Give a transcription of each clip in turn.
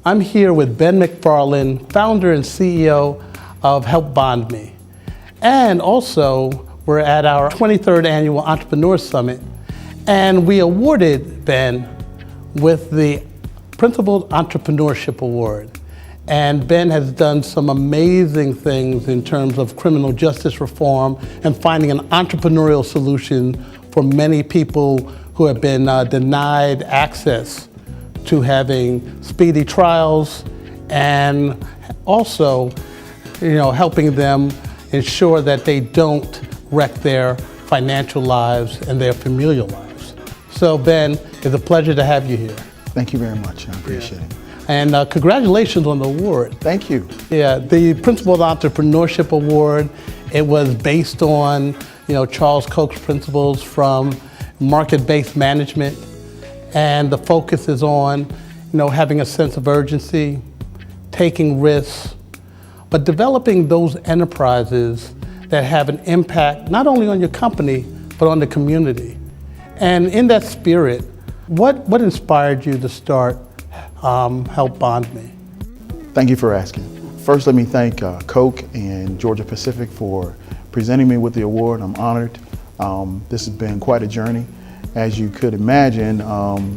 I'm here with Ben McFarlin, founder and CEO of HelpBondMe. And also, we're at our 23rd annual Entrepreneur Summit, and we awarded Ben with the Principal Entrepreneurship Award. And Ben has done some amazing things in terms of criminal justice reform and finding an entrepreneurial solution for many people who have been denied access to having speedy trials, and also, helping them ensure that they don't wreck their financial lives and their familial lives. So Ben, it's a pleasure to have you here. Thank you very much, I appreciate it. And congratulations on the award. Thank you. Yeah, the Principal Entrepreneurship Award, it was based on, Charles Koch's principles from market-based management. And the focus is on, having a sense of urgency, taking risks, but developing those enterprises that have an impact not only on your company, but on the community. And in that spirit, what inspired you to start HelpBondMe? Thank you for asking. First, let me thank Koch and Georgia Pacific for presenting me with the award. I'm honored. This has been quite a journey. As you could imagine,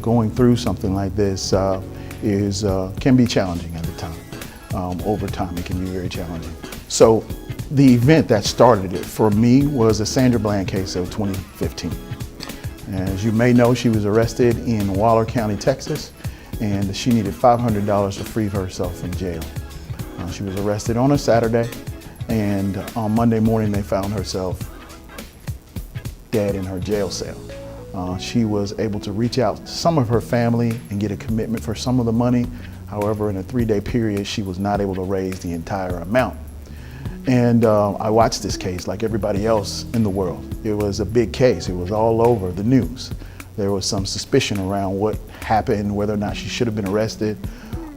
going through something like this can be challenging at the time. Over time, it can be very challenging. So the event that started it for me was the Sandra Bland case of 2015. As you may know, she was arrested in Waller County, Texas, and she needed $500 to free herself from jail. She was arrested on a Saturday, and on Monday morning they found herself dead in her jail cell. She was able to reach out to some of her family and get a commitment for some of the money. However, in a 3-day period, she was not able to raise the entire amount. And I watched this case like everybody else in the world. It was a big case. It was all over the news. There was some suspicion around what happened, whether or not she should have been arrested.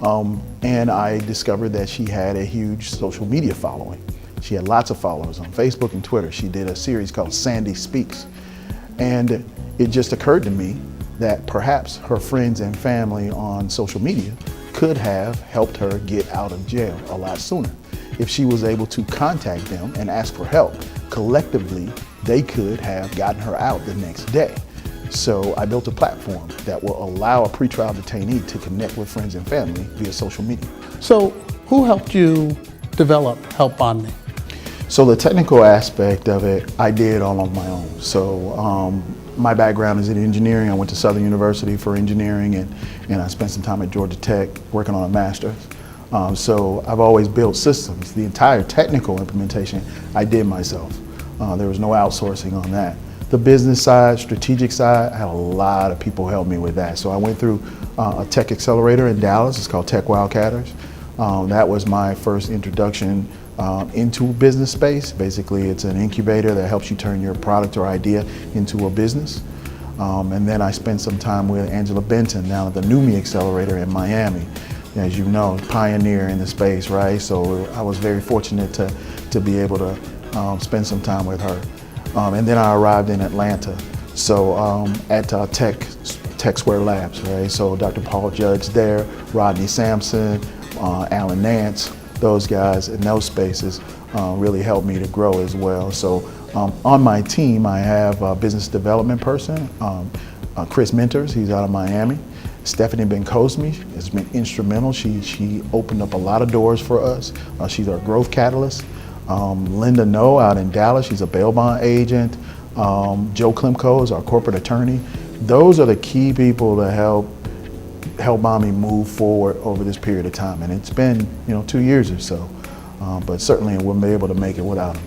And I discovered that she had a huge social media following. She had lots of followers on Facebook and Twitter. She did a series called Sandy Speaks. And it just occurred to me that perhaps her friends and family on social media could have helped her get out of jail a lot sooner. If she was able to contact them and ask for help, collectively, they could have gotten her out the next day. So I built a platform that will allow a pretrial detainee to connect with friends and family via social media. So who helped you develop HelpBondMe? So the technical aspect of it, I did all on my own. So my background is in engineering. I went to Southern University for engineering, and I spent some time at Georgia Tech working on a master's. So I've always built systems. The entire technical implementation, I did myself. There was no outsourcing on that. The business side, strategic side, I had a lot of people help me with that. So I went through a tech accelerator in Dallas. It's called Tech Wildcatters. That was my first introduction into business space. Basically, it's an incubator that helps you turn your product or idea into a business. And then I spent some time with Angela Benton down at the NUMI Accelerator in Miami. As you know, pioneer in the space, right? So I was very fortunate to be able to spend some time with her. And then I arrived in Atlanta. So at Tech Square Labs, right? So Dr. Paul Judge there, Rodney Sampson, Alan Nance, those guys in those spaces really helped me to grow as well. So on my team, I have a business development person, Chris Mentors, he's out of Miami. Stephanie Ben-Cosme has been instrumental. She opened up a lot of doors for us. She's our growth catalyst. Linda No out in Dallas, she's a bail bond agent. Joe Klimko is our corporate attorney. Those are the key people to help HelpBondMe move forward over this period of time. And it's been 2 years or so, but certainly we wouldn't be able to make it without them.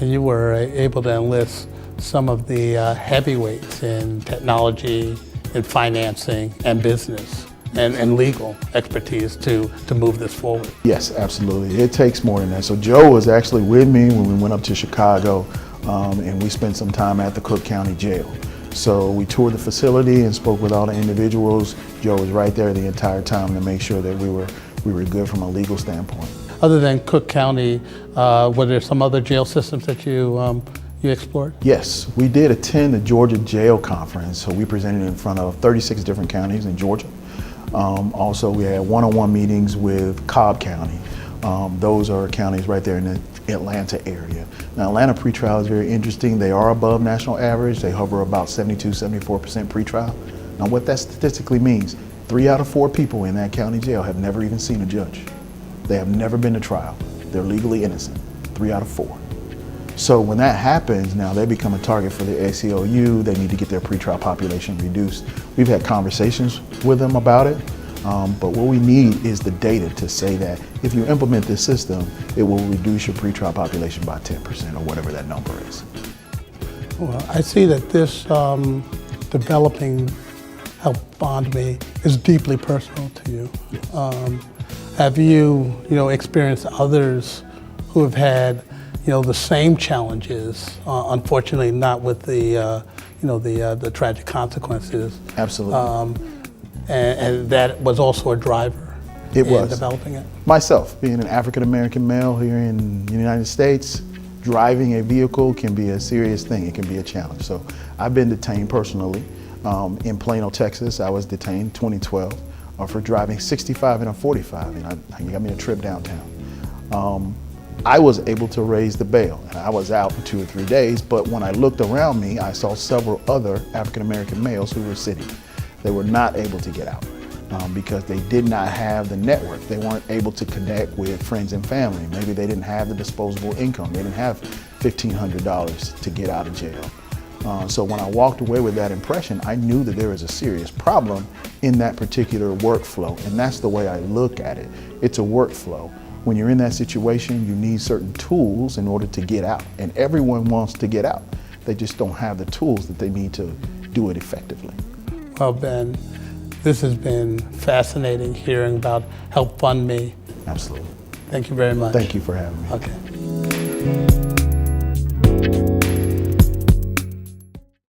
And you were able to enlist some of the heavyweights in technology, in financing, and business, and legal expertise to move this forward. Yes, absolutely. It takes more than that. So Joe was actually with me when we went up to Chicago, and we spent some time at the Cook County Jail. So we toured the facility and spoke with all the individuals. Joe was right there the entire time to make sure that we were good from a legal standpoint. Other than Cook County, were there some other jail systems that you explored? Yes, we did attend the Georgia Jail Conference. So we presented in front of 36 different counties in Georgia. Also, we had one-on-one meetings with Cobb County. Those are counties right there in the Atlanta area. Now, Atlanta pretrial is very interesting. They are above national average. They hover about 72-74% pretrial. Now, what that statistically means, 3 out of 4 people in that county jail have never even seen a judge. They have never been to trial. They're legally innocent, 3 out of 4. So when that happens, now they become a target for the ACLU. They need to get their pretrial population reduced. We've had conversations with them about it, but what we need is the data to say that if you implement this system, it will reduce your pretrial population by 10% or whatever that number is. Well, I see that this developing HelpBondMe is deeply personal to you. Yes. Have you, experienced others who have had, the same challenges? Unfortunately, not with the tragic consequences. Absolutely. And that was also a driver in developing it. Myself, being an African-American male here in the United States, driving a vehicle can be a serious thing. It can be a challenge. So I've been detained personally. In Plano, Texas, I was detained 2012 for driving 65 and a 45, and he got me a trip downtown. I was able to raise the bail, and I was out in 2 or 3 days, but when I looked around me, I saw several other African-American males who were sitting. They were not able to get out because they did not have the network. They weren't able to connect with friends and family. Maybe they didn't have the disposable income. They didn't have $1,500 to get out of jail. So when I walked away with that impression, I knew that there was a serious problem in that particular workflow, and that's the way I look at it. It's a workflow. When you're in that situation, you need certain tools in order to get out, and everyone wants to get out. They just don't have the tools that they need to do it effectively. Well, Ben, this has been fascinating hearing about HelpBondMe. Absolutely. Thank you very much. Thank you for having me. Okay.